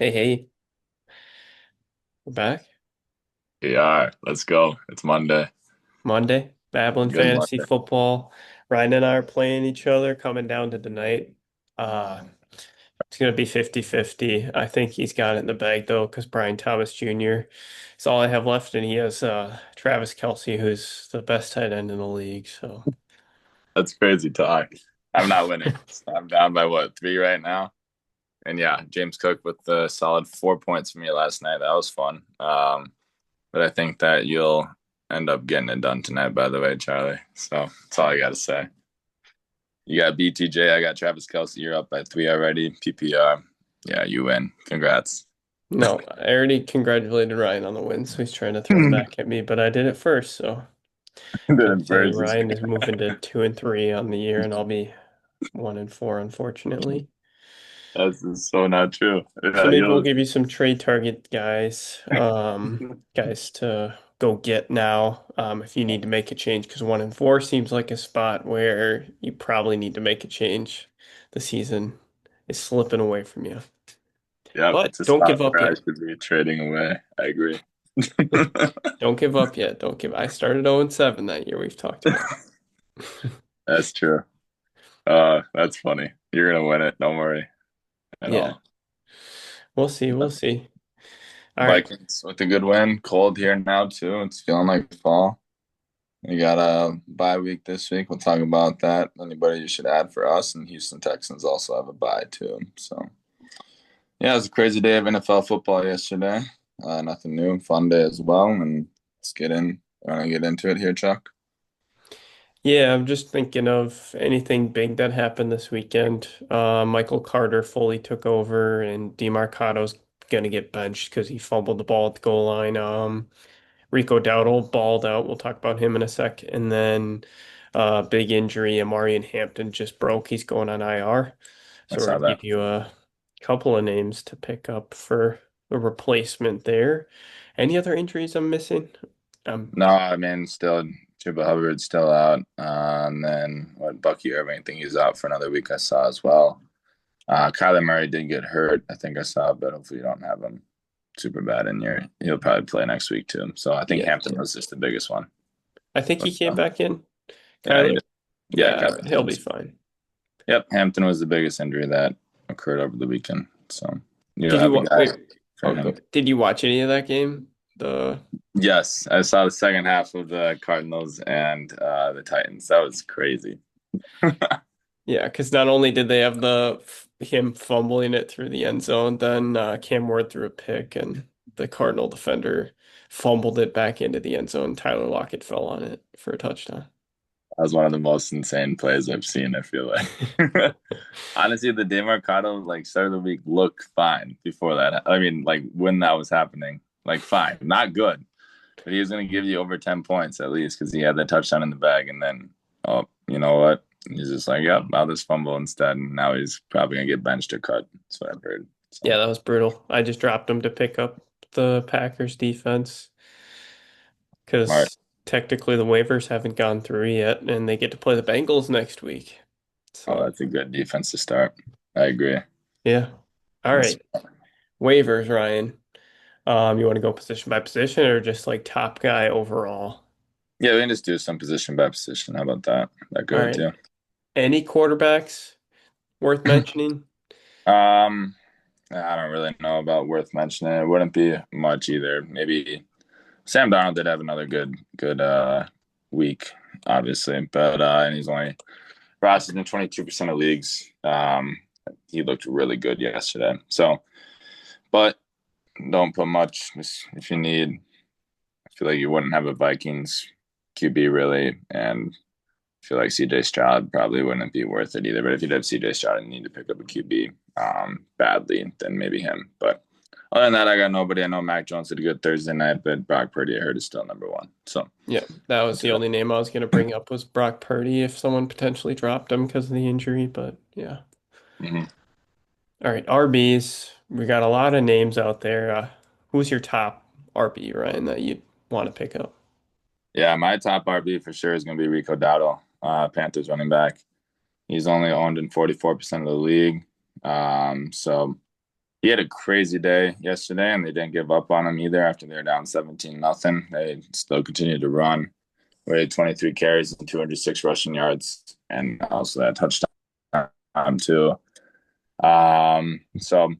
Hey, hey, we're back. Yeah, let's go. It's Monday. Monday, babbling Good fantasy Monday. football. Ryan and I are playing each other coming down to the night. Uh, it's going to be 50-50. I think he's got it in the bag, though, because Brian Thomas Jr. is all I have left, and he has Travis Kelce, who's the best tight end in the league. So, That's crazy talk. I'm not winning. So I'm down by what, three right now? And yeah, James Cook with the solid 4 points for me last night. That was fun. But I think that you'll end up getting it done tonight, by the way, Charlie. So that's all I got to say. You got BTJ. I got Travis Kelce. You're up by three already. PPR. Yeah, you win. Congrats. no, I already congratulated Ryan on the win, so he's trying to throw it back at me, but I did it first. So, Did gonna it say first. Ryan is moving to 2-3 on the year, and I'll be 1-4, unfortunately. That's so not true. So Yeah, maybe we'll you'll. give you some trade target guys, guys to go get now, if you need to make a change, because 1-4 seems like a spot where you probably need to make a change. The season is slipping away from you, Yep, but it's a don't give spot up where I yet. should be trading away. I agree. Don't give up yet. Don't give. I started 0-7 that year. We've talked about. That's true. That's funny. You're gonna win it. Don't worry at Yeah, all. we'll see. We'll see. All right. Vikings with a good win. Cold here now too. It's feeling like fall. We got a bye week this week. We'll talk about that. Anybody you should add for us, and Houston Texans also have a bye too. So yeah, it was a crazy day of NFL football yesterday. Nothing new. Fun day as well. And let's get in. Want to get into it here, Chuck? Yeah, I'm just thinking of anything big that happened this weekend. Michael Carter fully took over, and DeMarco's gonna get benched because he fumbled the ball at the goal line. Rico Dowdle balled out. We'll talk about him in a sec. And then big injury, Amari and Hampton just broke. He's going on IR. I So we're saw gonna that. give you a couple of names to pick up for a replacement there. Any other injuries I'm missing? Um, No, I mean, still Chuba Hubbard's still out. And then what Bucky Irving, I think he's out for another week. I saw as well. Kyler Murray did get hurt. I think I saw, but hopefully you don't have him super bad in your. He'll probably play next week too. So I think yeah, Hampton yeah. was just the biggest one. I think But he came back in. yeah, he Kyler? did. Yeah, Yeah, Kyler he'll be did. fine. Yep, Hampton was the biggest injury that occurred over the weekend. So you'll Did you have a wait? guy for Oh, go. him. Did you watch any of that game? The Yes, I saw the second half of the Cardinals and the Titans. That was crazy. Yeah, because not only did they have the him fumbling it through the end zone, then Cam Ward threw a pick, and the Cardinal defender fumbled it back into the end zone. Tyler Lockett fell on it for a touchdown. That was one of the most insane plays I've seen, I feel like. Honestly, the DeMarcado like start of the week looked fine before that. I mean, like when that was happening, like fine, not good, but he was going to give you over 10 points at least because he had that touchdown in the bag. And then, oh, you know what? He's just like, yep, I'll just fumble instead. And now he's probably going to get benched or cut. That's what I've heard. So Yeah, that was brutal. I just dropped him to pick up the Packers defense smart. because technically the waivers haven't gone through yet, and they get to play the Bengals next week. Oh, So that's a good defense to start. I agree. yeah. All That's, right. Waivers, Ryan. You want to go position by position or just like top guy overall? yeah, we can just do some position by position. How about that? That All good with right. you? Any quarterbacks worth mentioning? Um, I don't really know about worth mentioning. It wouldn't be much either. Maybe Sam Darnold did have another good week, obviously, but and he's only rostered in 22% of leagues. He looked really good yesterday. So, but don't put much if you need. I feel like you wouldn't have a Vikings QB really, and I feel like CJ Stroud probably wouldn't be worth it either. But if you'd have CJ Stroud and need to pick up a QB badly, then maybe him. But other than that, I got nobody. I know Mac Jones did a good Thursday night, but Brock Purdy, I heard, is still number one. So Yeah, that was that's the it. only name I was going to bring up was Brock Purdy if someone potentially dropped him because of the injury, but yeah. Mm-hmm. All right, RBs. We got a lot of names out there. Who's your top RB, Ryan, that you want to pick up? Yeah, my top RB for sure is going to be Rico Dowdle, Panthers running back. He's only owned in 44% of the league. So he had a crazy day yesterday, and they didn't give up on him either after they were down 17-0. They still continued to run. We had 23 carries and 206 rushing yards, and also that touchdown too. So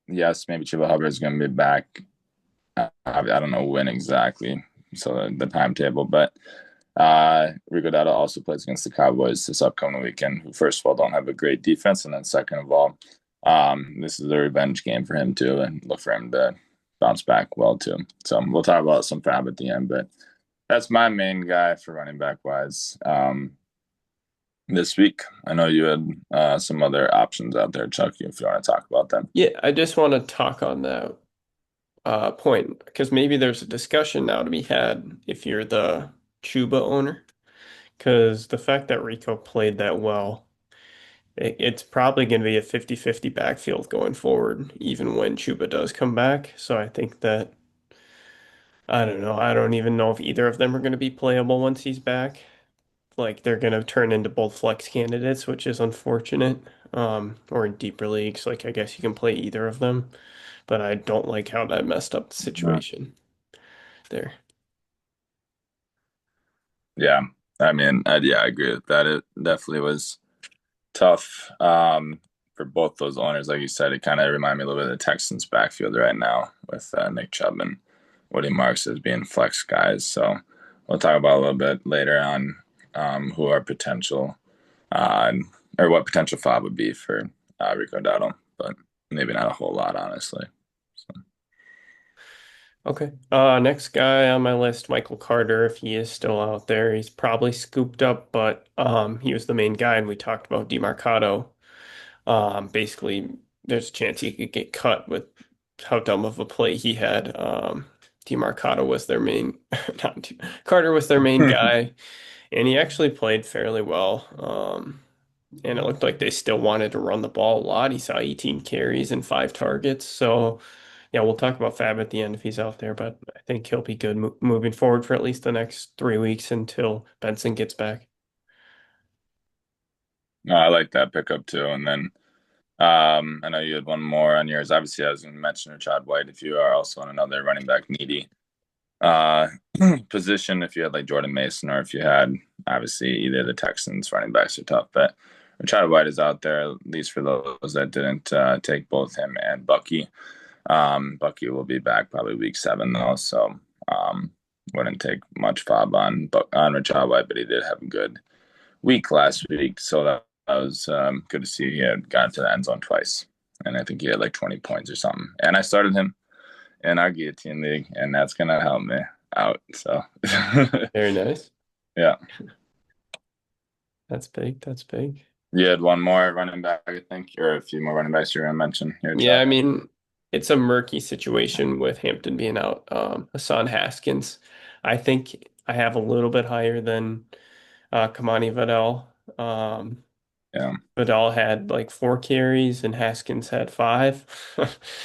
yes, maybe Chuba Hubbard is going to be back. I don't know when exactly, so the timetable, but Rico also plays against the Cowboys this upcoming weekend, who first of all don't have a great defense, and then second of all, this is a revenge game for him too, and look for him to bounce back well too. So we'll talk about some fab at the end, but that's my main guy for running back wise. This week, I know you had some other options out there, Chuck. If you want to talk about them, Yeah, I just want to talk on that point because maybe there's a discussion now to be had if you're the Chuba owner. Because the fact that Rico played that well, it's probably going to be a 50-50 backfield going forward, even when Chuba does come back. So I think that, I don't know, I don't even know if either of them are going to be playable once he's back. Like they're going to turn into both flex candidates, which is unfortunate. Or in deeper leagues, like I guess you can play either of them, but I don't like how that messed up the situation there. yeah, I mean, I agree with that. It definitely was tough for both those owners. Like you said, it kind of reminded me a little bit of the Texans' backfield right now with Nick Chubb and Woody Marks as being flex guys. So we'll talk about a little bit later on who our potential uh, or what potential fob would be for Rico Dowdle, but maybe not a whole lot, honestly. So, Okay. Next guy on my list, Michael Carter, if he is still out there. He's probably scooped up, but he was the main guy, and we talked about DeMarcado. Basically, there's a chance he could get cut with how dumb of a play he had. DeMarcado was their main, not De Carter was their main guy, and he actually played fairly well. And it looked like they still wanted to run the ball a lot. He saw 18 carries and 5 targets. So, yeah, we'll talk about Fab at the end if he's out there, but I think he'll be good mo moving forward for at least the next 3 weeks until Benson gets back. no, I like that pickup too. And then I know you had one more on yours. Obviously, I was going to mention Rashad White if you are also on another running back needy uh, position. If you had like Jordan Mason, or if you had obviously either the Texans running backs are tough, but Rashad White is out there at least for those that didn't take both him and Bucky. Bucky will be back probably week 7 though, so wouldn't take much fob on Rashad White, but he did have a good week last week, so that was good to see. He had gotten to the end zone twice, and I think he had like 20 points or something. And I started him in our guillotine league, and that's gonna help me out. So Very nice. yeah, That's big. That's big. you had one more running back, I think, or a few more running backs you're gonna mention here, Yeah, I Chuck. mean, it's a murky situation with Hampton being out. Hassan Haskins, I think I have a little bit higher than Kamani Vidal. Yeah. Vidal had like 4 carries and Haskins had 5.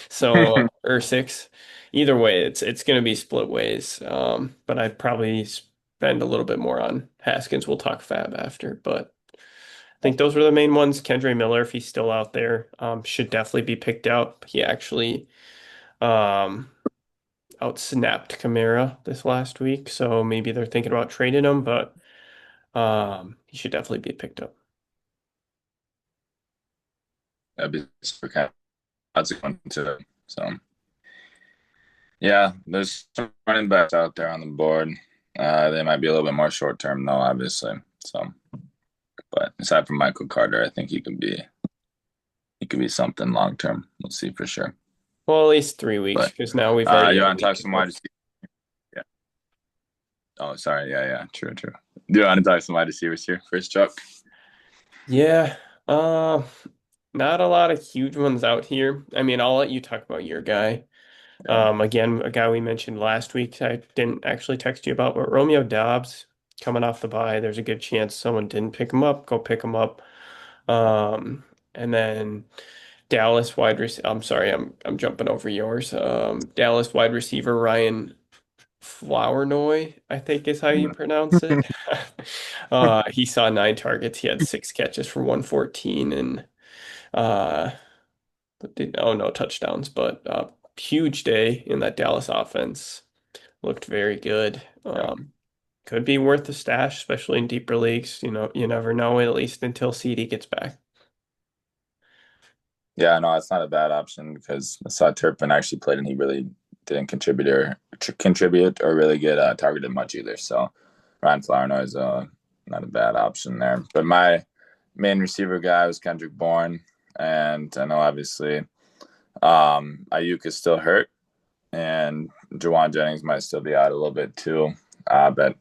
So, or 6. Either way, it's going to be split ways. But I'd probably spend a little bit more on Haskins. We'll talk Fab after, but I think those were the main ones. Kendre Miller, if he's still out there, should definitely be picked out. He actually um, outsnapped Kamara this last week, so maybe they're thinking about trading him, but he should definitely be picked up. That'd be super kind of that's a one too. So yeah, there's some running backs out there on the board. They might be a little bit more short term though, obviously. So, but aside from Michael Carter, I think he could be something long term. We'll see for sure. Well, at least 3 weeks But because now we've already you had a want to talk week some ago. wide receivers? Yeah. Oh, sorry. Yeah, yeah. True, true. Do you want to talk some wide receivers here first, Chuck? Yeah, uh, not a lot of huge ones out here. I mean, I'll let you talk about your guy. Yeah. Again, a guy we mentioned last week, I didn't actually text you about, but Romeo Dobbs coming off the bye. There's a good chance someone didn't pick him up. Go pick him up. And then Dallas wide receiver. I'm sorry, I'm jumping over yours. Dallas wide receiver Ryan Flournoy, I think is how you Mm. pronounce it. He saw 9 targets. He had 6 catches for 114 and uh but oh, no touchdowns, but huge day in that Dallas offense. Looked very good. Yeah. Could be worth a stash, especially in deeper leagues. You never know, at least until CD gets back. Yeah, no, it's not a bad option because I saw Turpin actually played and he really didn't contribute or really get targeted much either. So Ryan Flournoy is not a bad option there. But my main receiver guy was Kendrick Bourne, and I know obviously Ayuk is still hurt, and Jawan Jennings might still be out a little bit too. But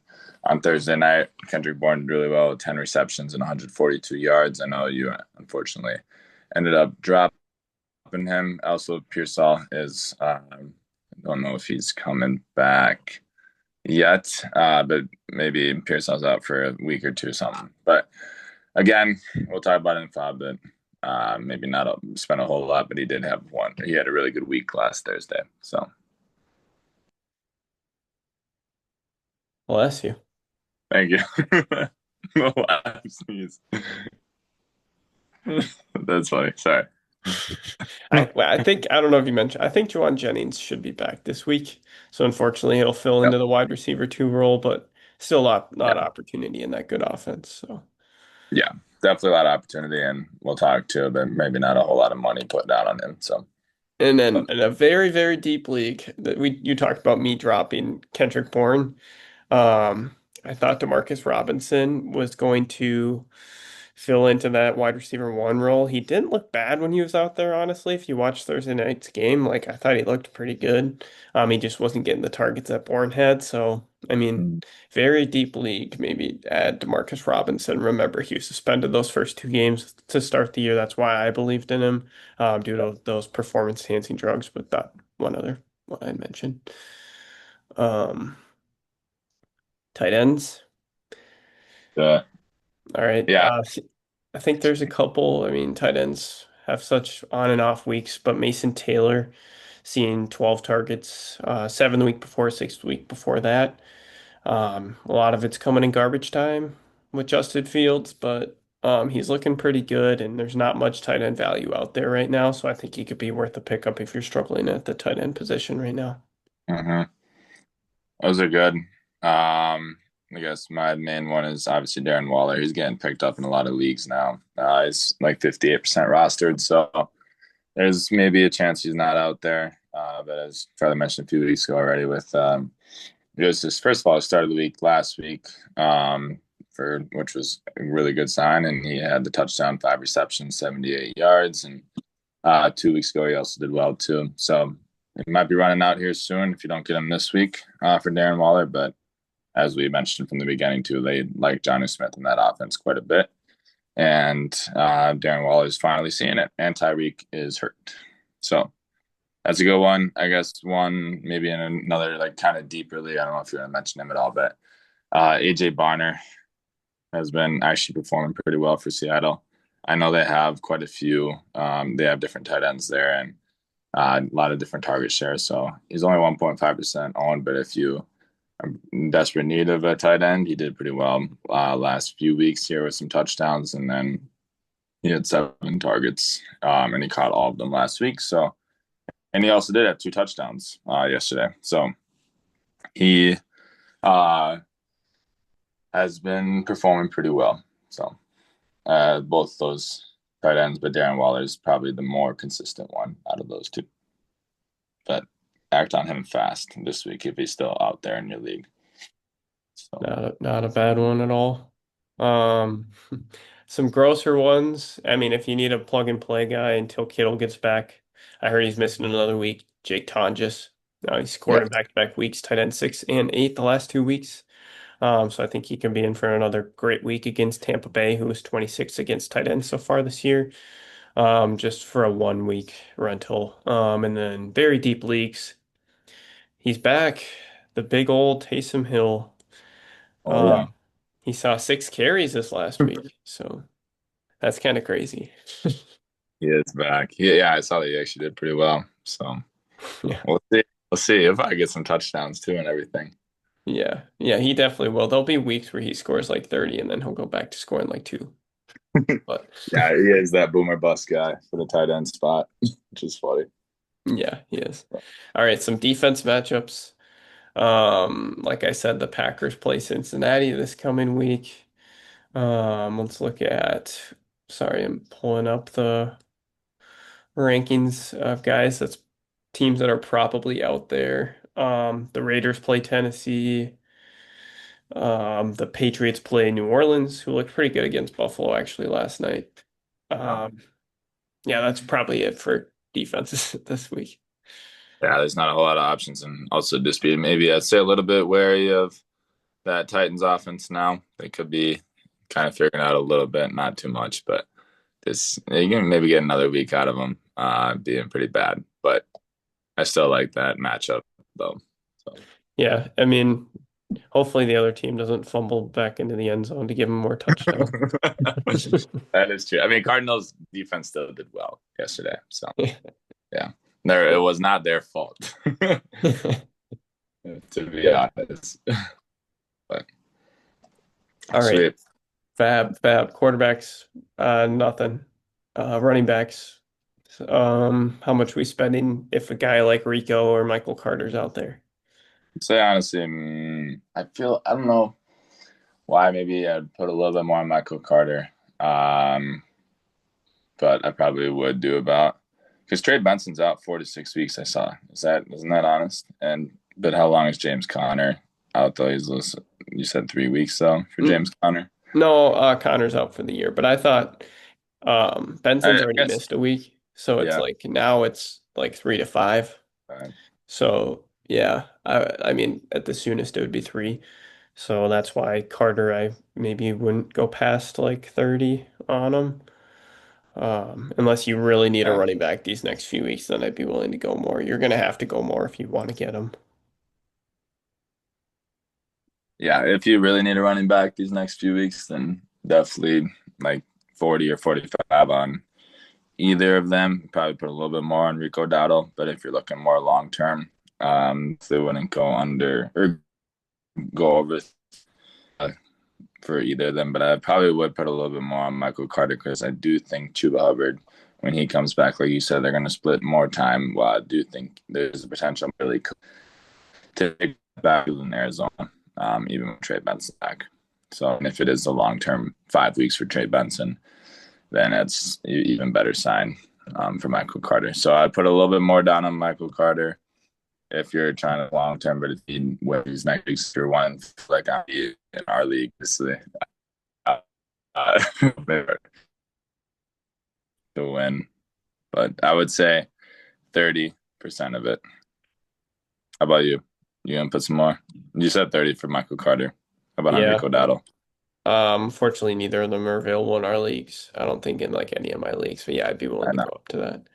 on Thursday night, Kendrick Bourne did really well with 10 receptions and 142 yards. I know you unfortunately ended up dropping him. Also, Pearsall is, I don't know if he's coming back yet, but maybe Pearsall's out for a week or two or something. But again, we'll talk about it in five, but maybe not spend a whole lot, but he did have one. He had a really good week last Thursday. So Bless you. thank you. No laughs, please. That's funny. Sorry. I think I don't know if you mentioned. I think Juwan Jennings should be back this week. So unfortunately, he'll fill Yep. into the wide receiver two role, but still lot Yeah. of opportunity in that good offense. So Yeah. Definitely a lot of opportunity, and we'll talk too, but maybe not a whole lot of money put down on him. So, and then but in a very very deep league that we you talked about me dropping Kendrick Bourne. Um, I thought Demarcus Robinson was going to fill into that wide receiver one role. He didn't look bad when he was out there, honestly. If you watch Thursday night's game, like I thought he looked pretty good. He just wasn't getting the targets that Bourne had. So, I mean, very deep league. Maybe add Demarcus Robinson. Remember, he was suspended those first two games to start the year. That's why I believed in him, due to those performance-enhancing drugs. But that one other one I mentioned. Um, Tight ends. uh, All right. yeah, I think there's a couple. I mean, tight ends have such on and off weeks, but Mason Taylor seeing 12 targets, seven the week before, sixth week before that. A lot of it's coming in garbage time with Justin Fields, but he's looking pretty good, and there's not much tight end value out there right now, so I think he could be worth a pickup if you're struggling at the tight end position right now. hmm those are good. I guess my main one is obviously Darren Waller. He's getting picked up in a lot of leagues now. He's like 58% rostered, so there's maybe a chance he's not out there. But as Charlie mentioned a few weeks ago already, with it was just first of all, start of the week last week, for which was a really good sign, and he had the touchdown, 5 receptions, 78 yards, and 2 weeks ago he also did well too. So he might be running out here soon if you don't get him this week for Darren Waller. But as we mentioned from the beginning too, they like Johnny Smith in that offense quite a bit, and Darren Waller is finally seeing it, and Tyreek is hurt. So that's a good one. I guess one maybe in another like kind of deeper league. I don't know if you want to mention him at all, but AJ Barner has been actually performing pretty well for Seattle. I know they have quite a few. They have different tight ends there and a lot of different target shares. So he's only 1.5% owned, but if you are in desperate need of a tight end, he did pretty well last few weeks here with some touchdowns, and then he had 7 targets, and he caught all of them last week. So, and he also did have 2 touchdowns yesterday. So he uh, has been performing pretty well. So both those tight ends, but Darren Waller is probably the more consistent one out of those two. But act on him fast this week if he's still out there in your league. So Not a bad one at all. Um, some grosser ones. I mean, if you need a plug and play guy until Kittle gets back, I heard he's missing another week. Jake Tonjes. He scored yeah. in back-to-back weeks, tight end 6 and 8 the last 2 weeks. So I think he can be in for another great week against Tampa Bay, who was 26 against tight ends so far this year. Just for a 1 week rental. And then very deep leagues. He's back. The big old Taysom Hill. Oh Um, yeah. he saw 6 carries this last week, so that's kind of crazy. He is back. Yeah, I saw that he actually did pretty well. So Yeah, we'll see. We'll see if I get some touchdowns too and everything. yeah, he definitely will. There'll be weeks where he scores like 30 and then he'll go back to scoring like two. But Yeah, he is that boomer bust guy for the tight end spot, which is funny. yeah, he is. All right, some defense matchups. Like I said, the Packers play Cincinnati this coming week. Let's look at, sorry, I'm pulling up the rankings of guys. That's teams that are probably out there. The Raiders play Tennessee. The Patriots play New Orleans, who looked pretty good against Buffalo actually last night. Yeah. Um, yeah, that's probably it for defenses this week. Yeah, there's not a whole lot of options, and also dispute. Maybe I'd say a little bit wary of that Titans offense now. They could be kind of figuring out a little bit, not too much, but this you can maybe get another week out of them being pretty bad. But I still like that matchup though. So Yeah, I mean, hopefully the other team doesn't fumble back into the end zone to give them more touchdowns. that is true. I mean, Cardinals defense still did well yesterday. So yeah, there it was not their fault to be honest. But All right, sweet. fab. Quarterbacks, nothing. Running backs, how much we spending if a guy like Rico or Michael Carter's out there? Say honestly, I don't know why. Maybe I'd put a little bit more on Michael Carter. Um, but I probably would do about because Trey Benson's out 4 to 6 weeks. I saw. Isn't that honest? And but how long is James Conner out though? You said 3 weeks though for Mm, James Conner. No, Connor's out for the year, but I thought Benson's I already guess missed a week, so it's yeah. like now it's like 3 to 5. Uh, So yeah, I mean at the soonest it would be 3. So that's why Carter I maybe wouldn't go past like 30 on him. Unless you really need a yeah, running back these next few weeks, then I'd be willing to go more. You're gonna have to go more if you want to get him. yeah. If you really need a running back these next few weeks, then definitely like 40 or 45 on either of them. Probably put a little bit more on Rico Dowdle, but if you're looking more long term, they wouldn't go under or go over uh, for either of them. But I probably would put a little bit more on Michael Carter because I do think Chuba Hubbard, when he comes back, like you said, they're going to split more time. Well, I do think there's a potential really to take back in Arizona, even with Trey Benson back. So and if it is a long term 5 weeks for Trey Benson, then it's even better sign for Michael Carter. So I put a little bit more down on Michael Carter if you're trying to long term, but if you win these next weeks, you're one like I'm in our league, obviously, uh, to win. But I would say 30% of it. How about you? You gonna put some more? You said 30 for Michael Carter. How about on Yeah. Rico Dowdle? Fortunately, neither of them are available in our leagues. I don't think in like any of my leagues, but yeah, I'd be willing I to know. go up to that.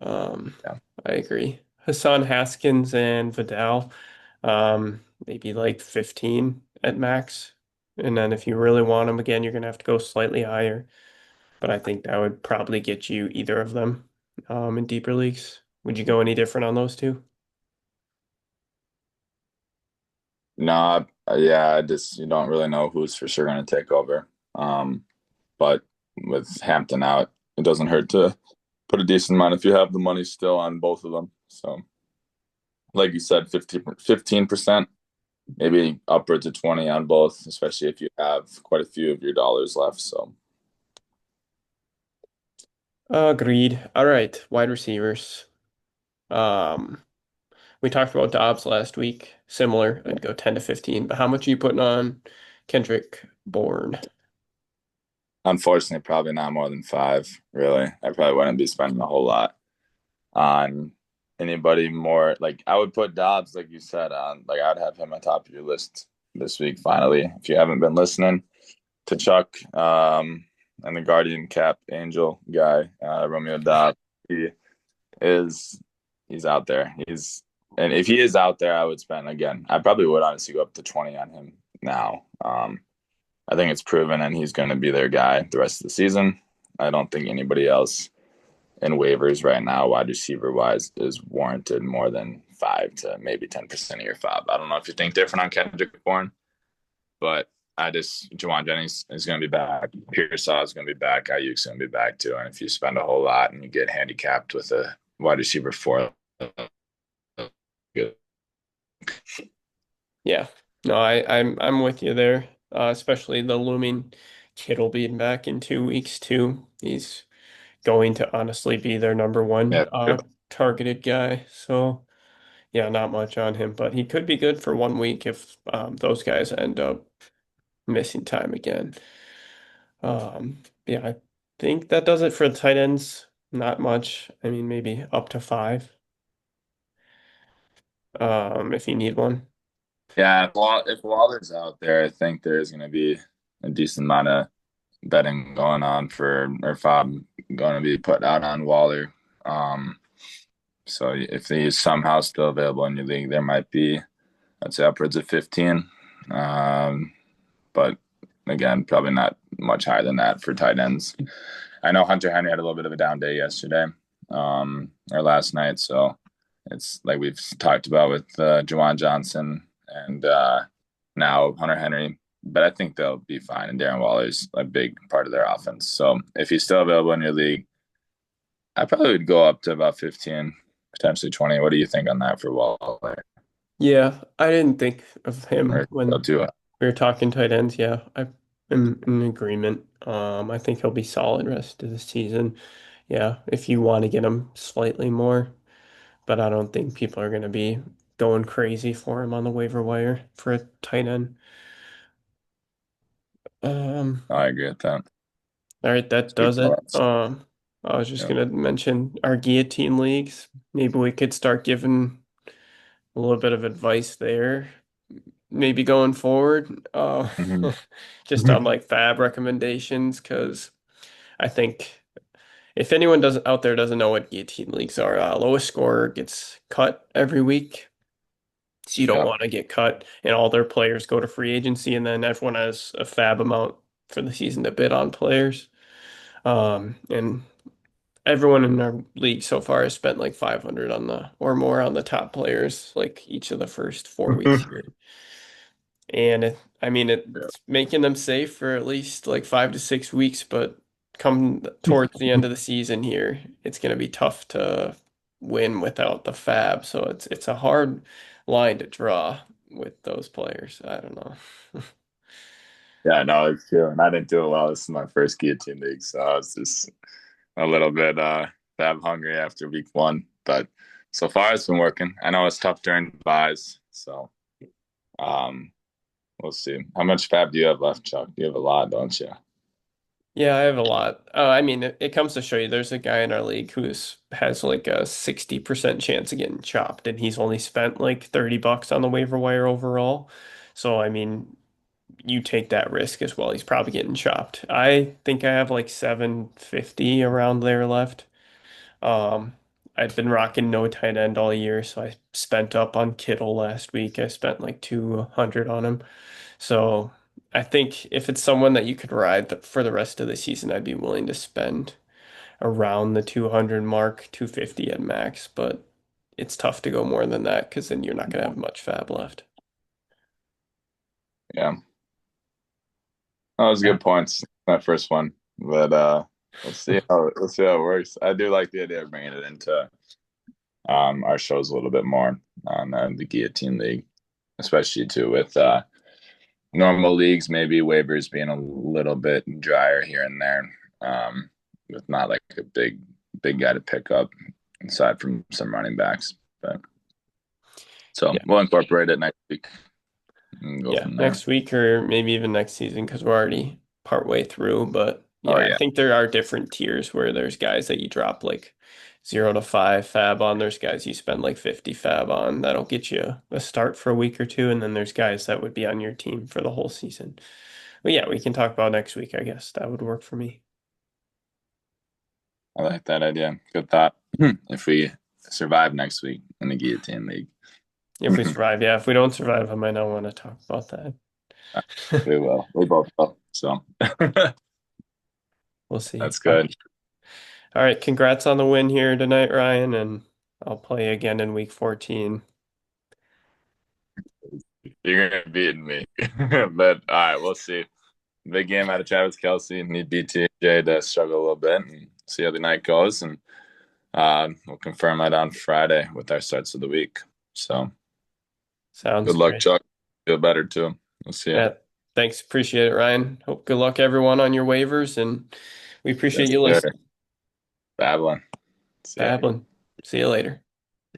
Um, Yeah. I agree. Hassan Haskins and Vidal, maybe like 15 at max. And then if you really want them again, you're gonna have to go slightly higher. But I think that would probably get you either of them, in deeper leagues. Would you go any different on those two? No, yeah, I just you don't really know who's for sure going to take over. But with Hampton out, it doesn't hurt to put a decent amount if you have the money still on both of them. So, like you said, 15%, maybe upwards of 20 on both, especially if you have quite a few of your dollars left. So, Agreed. All right, wide receivers. Um, we talked about Dobbs last week. Similar, I'd go 10 to 15. But how much are you putting on Kendrick Bourne? unfortunately, probably not more than five, really. I probably wouldn't be spending a whole lot on anybody more. Like, I would put Dobbs, like you said, on, like, I'd have him on top of your list this week, finally. If you haven't been listening to Chuck and the Guardian Cap Angel guy, Romeo Dobbs, he is he's out there. And if he is out there, I would spend again. I probably would honestly go up to 20 on him now. I think it's proven, and he's going to be their guy the rest of the season. I don't think anybody else in waivers right now, wide receiver wise, is warranted more than 5 to maybe 10% of your fob. I don't know if you think different on Kendrick Bourne, but I just Jawan Jennings is going to be back. Pearsall is going to be back. Ayuk's going to be back too. And if you spend a whole lot and you get handicapped with a wide receiver four, good. Yeah. No, I'm with you there. Especially the looming Kittle being back in 2 weeks too. He's going to honestly be their number one Yeah, good. targeted guy. So yeah, not much on him, but he could be good for 1 week if those guys end up missing time again. Yeah, I think that does it for the tight ends. Not much. I mean, maybe up to five, if you need one. Yeah. If Waller's out there, I think there's going to be a decent amount of betting going on for or Fob going to be put out on Waller. Um, so if he's somehow still available in your league, there might be, I'd say, upwards of 15. Um, but again, probably not much higher than that for tight ends. I know Hunter Henry had a little bit of a down day yesterday, or last night. So it's like we've talked about with Juwan Johnson and now Hunter Henry. But I think they'll be fine. And Darren Waller's a big part of their offense. So if he's still available in your league, I probably would go up to about 15, potentially 20. What do you think on that for Waller? Yeah, I didn't think of him Or go when to we were talking tight ends. Yeah, I'm in agreement. I think he'll be solid rest of the season. Yeah, if you want to get him slightly more, but I don't think people are going to be going crazy for him on the waiver wire for a tight end. Um, I agree with that. all right, that It's good does it. points. I was just Yeah. gonna mention our guillotine leagues. Maybe we could start giving a little bit of advice there. Maybe going forward, Mhm. just on like fab recommendations, because I think if anyone doesn't out there doesn't know what guillotine leagues are, lowest scorer gets cut every week. So you don't Yeah. want to get cut, and all their players go to free agency, and then everyone has a fab amount for the season to bid on players. And everyone in our league so far has spent like 500 on the or more on the top players, like each of the first 4 weeks here. And I mean, Yeah. it's making them safe for at least like 5 to 6 weeks, but come towards the end of the season here, it's going to be tough to win without the fab. So it's a hard line to draw with those players. I don't know. Yeah, no, it's true. And I didn't do it well. This is my first guillotine league, so I was just a little bit fab hungry after week one. But so far it's been working. I know it's tough during buys, so um we'll see. How much fab do you have left, Chuck? You have a lot, don't you? Yeah, I have a lot. I mean, it comes to show you there's a guy in our league who's has like a 60% chance of getting chopped, and he's only spent like $30 on the waiver wire overall. So, I mean, you take that risk as well. He's probably getting chopped. I think I have like 750 around there left. Um, I'd been rocking no tight end all year, so I spent up on Kittle last week. I spent like 200 on him. So I think if it's someone that you could ride for the rest of the season, I'd be willing to spend around the 200 mark, 250 at max, but it's tough to go more than that because then you're not going to have much fab left. Yeah. That was Yeah. good points. My first one. But we'll see how it works. I do like the idea of bringing it into our shows a little bit more on the guillotine league, especially too with normal leagues, maybe waivers being a little bit drier here and there, with not like a big guy to pick up aside from some running backs. But so Yeah. we'll incorporate it next week and go Yeah. from there. Next week or maybe even next season because we're already partway through. But Oh yeah, I yeah, think there are different tiers where there's guys that you drop like 0 to 5 fab on. There's guys you spend like 50 fab on. That'll get you a start for a week or two. And then there's guys that would be on your team for the whole season. But yeah, we can talk about next week, I guess. That would work for me. I like that idea. Good thought. If we survive next week in the guillotine league, If we survive, yeah. If we don't survive, I might not want to talk about that. we will. We both will. So We'll see. that's good. All right, congrats on the win here tonight, Ryan, and I'll play again in week 14. You're gonna beat me. But all right, we'll see. Big game out of Travis Kelsey. Need BTJ to struggle a little bit and see how the night goes. And we'll confirm that on Friday with our starts of the week. So Sounds good luck, great. Chuck. Feel better too. We'll see you. Yeah, thanks. Appreciate it, Ryan. Hope good luck everyone on your waivers, and we appreciate Yes, you sir. listening. Babylon. See ya. Babbling. See you later.